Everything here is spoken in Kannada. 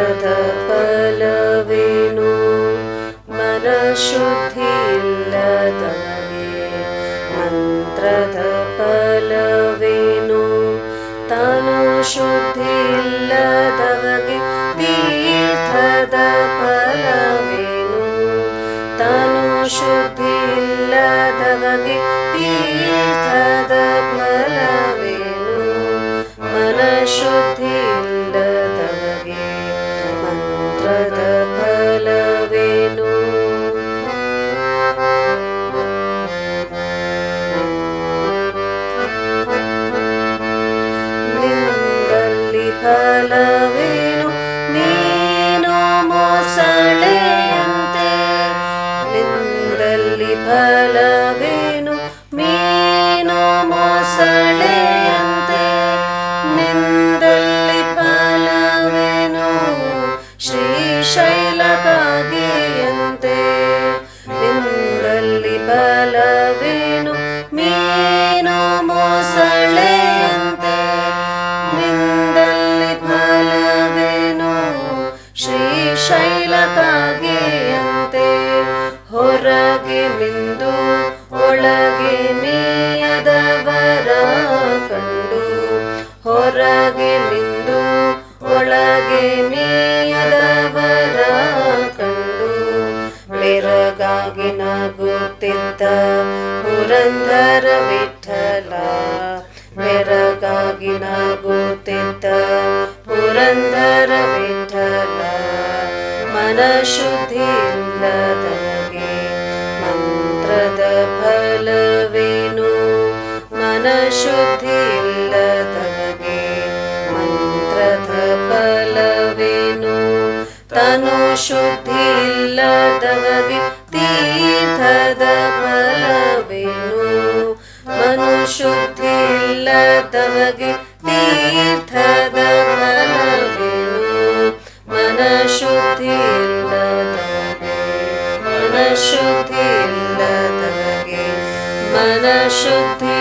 ಮಂತ್ರದ ಫಲವೇನು ಮನಶುದ್ಧಿ ಇಲ್ಲದವಗೆ ಮಂತ್ರದ ಫಲವೇನು ತಾನು ಶುದ್ಧಿ ಇಲ್ಲದವಗೆ ತೀರ್ಥದ ಫಲವೇನು ತಾನು ಶುದ್ಧಿ ಇಲ್ಲದವಗೆ ತೀರ್ಥದ ಫಲವೇನು ಮನಶುದ್ಧಿ ಇಲ್ಲದವಗೆ ಮಂತ್ರದ ಫಲವೇನು ನಿಂದಲ್ಲಿ ಫಲವೇನು ನೀನು ಮೊಸಳೆಯಂತೆ ನಿಂದಲ್ಲಿ ಫಲವೇನು ಮೀನು ಮೊಸಳೆಯಂತೆ ನಿಂದಲ್ಲಿ ಫಲವೇನು ಶ್ರೀಶೈಲಕಾಗಿಯಂತೆ ನಿಂದಲ್ಲಿ ಫಲವೇನು ಮೀನು ಮೊಸಳೆಯಂತೆ ನಿಂದಲ್ಲಿ ಫಲವೇನು ಶ್ರೀಶೈಲಕಾಗಿಯಂತೆ ಹೊರಗೆ ಮಿಂದು ಒಳಗೆ ಮೀಯದವರ ಕಂಡು ಹೊರಗೆ ಮಿಂದು ಒಳಗೆ ಮೀಯದವರ ಕಂಡು ಬೆರಗಾಗಿ ನಗುತ್ತಿದ್ದ ಪುರಂದರ ವಿಠಲ ಬೆರಗಾಗಿ ನಗುತ್ತಿದ್ದ ಪುರಂದರ ವಿಠಲ ಮನಶುದ್ಧಿ ಇಲ್ಲದವಗೆ ಮಂತ್ರದ ಫಲವೇನು ಮನಶುದ್ಧಿ ಇಲ್ಲದವಗೆ ಮಂತ್ರದ ಫಲವೇನು ತನು ಶುದ್ಧಿ ಇಲ್ಲದವಗೆ ತೀರ್ಥದ ಫಲವೇನು ಮನುಶುದ್ಧಿ ಇಲ್ಲದವಗೆ ತೀರ್ಥದ ಫಲವೇನು ಮನಶುದ್ಧಿ ಇಲ್ಲದವಗೆ ಮನಶುದ್ಧಿ ಇಲ್ಲದವಗೆ ಮನಶುದ್ಧಿ